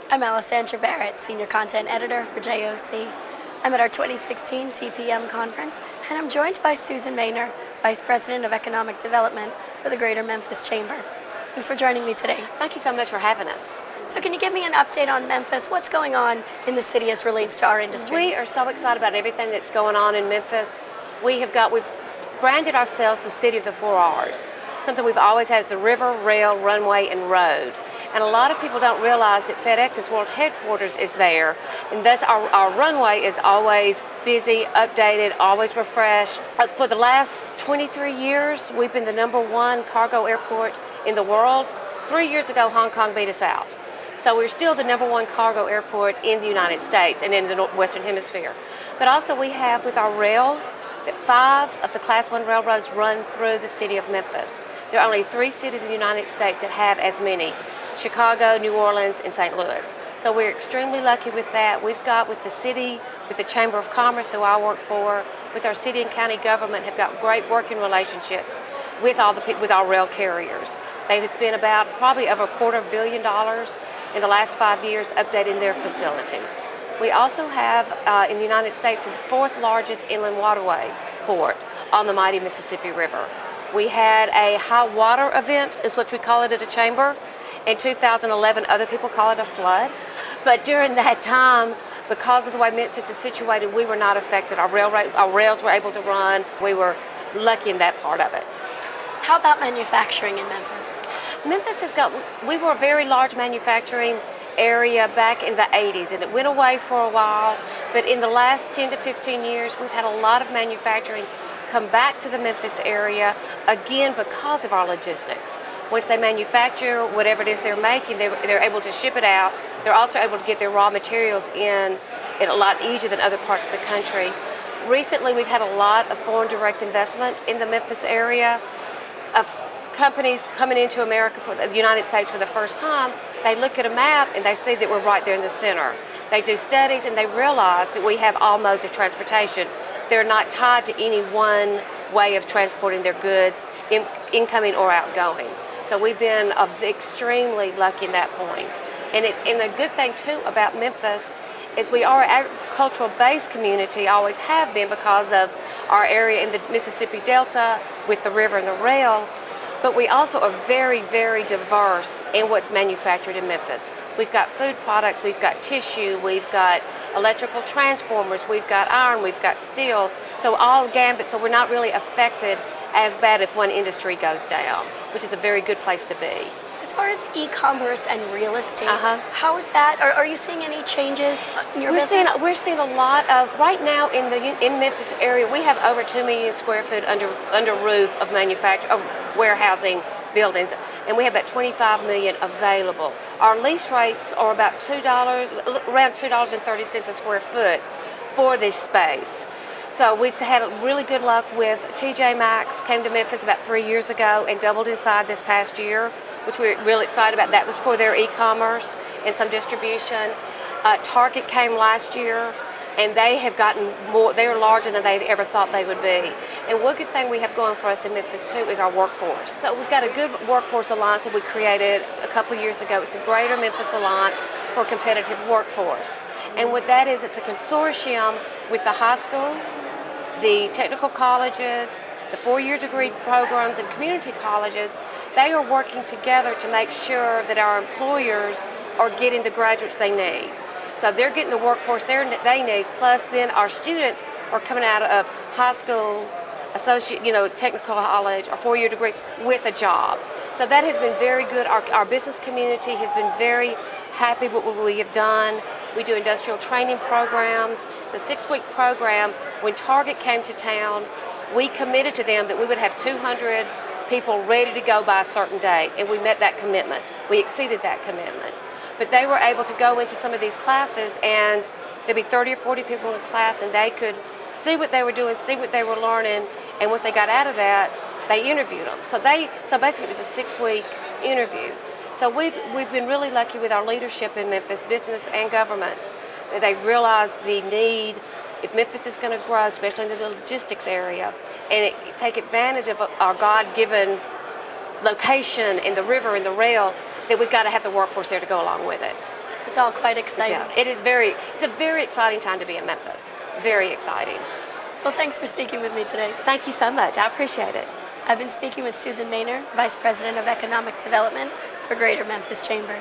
I'm Alessandra Barrett, Senior Content Editor for JOC. I'm at our 2016 TPM conference, and I'm joined by Susan Maynor, Vice President of Economic Development for the Greater Memphis Chamber. Thanks for joining me today. Thank you so much for having us. So can you give me an update on Memphis? What's going on in the city as relates to our industry? We are so excited about everything that's going on in Memphis. We've branded ourselves the city of the 4Rs. Something we've always had is the river, rail, runway, and road. And a lot of people don't realize that FedEx's world headquarters is there, and thus our runway is always busy, updated, always refreshed. For the last 23 years, we've been the #1 cargo airport in the world. 3 years ago, Hong Kong beat us out. So we're still the #1 cargo airport in the United States and in the Western Hemisphere. But also we have with our rail, that 5 of the Class 1 railroads run through the city of Memphis. There are only 3 cities in the United States that have as many: Chicago, New Orleans, and St. Louis. So we're extremely lucky with that. We've got with the city, with the Chamber of Commerce, who I work for, with our city and county government, have got great working relationships with with our rail carriers. They've spent about probably over $250 million in the last 5 years updating their facilities. We also have in the United States the 4th largest inland waterway port on the mighty Mississippi River. We had a high water event, is what we call it at the Chamber. In 2011, other people call it a flood. But during that time, because of the way Memphis is situated, we were not affected. Our rails were able to run. We were lucky in that part of it. How about manufacturing in Memphis? We were a very large manufacturing area back in the 80s, and it went away for a while. But in the last 10 to 15 years, we've had a lot of manufacturing come back to the Memphis area, again, because of our logistics. Once they manufacture whatever it is they're making, they're able to ship it out. They're also able to get their raw materials in a lot easier than other parts of the country. Recently, we've had a lot of foreign direct investment in the Memphis area of companies coming into America, the United States for the first time. They look at a map and they see that we're right there in the center. They do studies and they realize that we have all modes of transportation. They're not tied to any one way of transporting their goods, incoming or outgoing. So we've been extremely lucky in that point. And a good thing too about Memphis is we are an agricultural-based community, always have been because of our area in the Mississippi Delta with the river and the rail. But we also are very, very diverse in what's manufactured in Memphis. We've got food products, we've got tissue, we've got electrical transformers, we've got iron, we've got steel. So all gambit, so we're not really affected as bad if one industry goes down, which is a very good place to be. As far as e-commerce and real estate, how is that? Are you seeing any changes in your business? We're seeing a lot of, right now in Memphis area, we have over 2 million square feet under roof of warehousing buildings, and we have about 25 million available. Our lease rates are about around $2.30 a square foot for this space. So we've had really good luck with TJ Maxx, came to Memphis about 3 years ago and doubled in size this past year, which we're really excited about. That was for their e-commerce and some distribution. Target came last year, and they have gotten more. They are larger than they ever thought they would be. And one good thing we have going for us in Memphis too is our workforce. So we've got a good workforce alliance that we created a couple of years ago. It's the Greater Memphis Alliance for Competitive Workforce. And what that is, it's a consortium with the high schools, the technical colleges, the 4-year degree programs, and community colleges. They are working together to make sure that our employers are getting the graduates they need. So they're getting the workforce they need, plus then our students are coming out of high school, technical college, or 4-year degree with a job. So that has been very good. Our business community has been very happy with what we have done. We do industrial training programs. It's a 6-week program. When Target came to town, we committed to them that we would have 200 people ready to go by a certain date, and we met that commitment. We exceeded that commitment. But they were able to go into some of these classes, and there'd be 30 or 40 people in class, and they could see what they were doing, see what they were learning, and once they got out of that, they interviewed them. So basically it was a 6-week interview. So we've been really lucky with our leadership in Memphis, business and government, that they realize the need, if Memphis is going to grow, especially in the logistics area, and take advantage of our God-given location in the river and the rail, that we've got to have the workforce there to go along with it. It's all quite exciting. Yeah, it's a very exciting time to be in Memphis. Very exciting. Well, thanks for speaking with me today. Thank you so much. I appreciate it. I've been speaking with Susan Maynor, Vice President of Economic Development for Greater Memphis Chamber.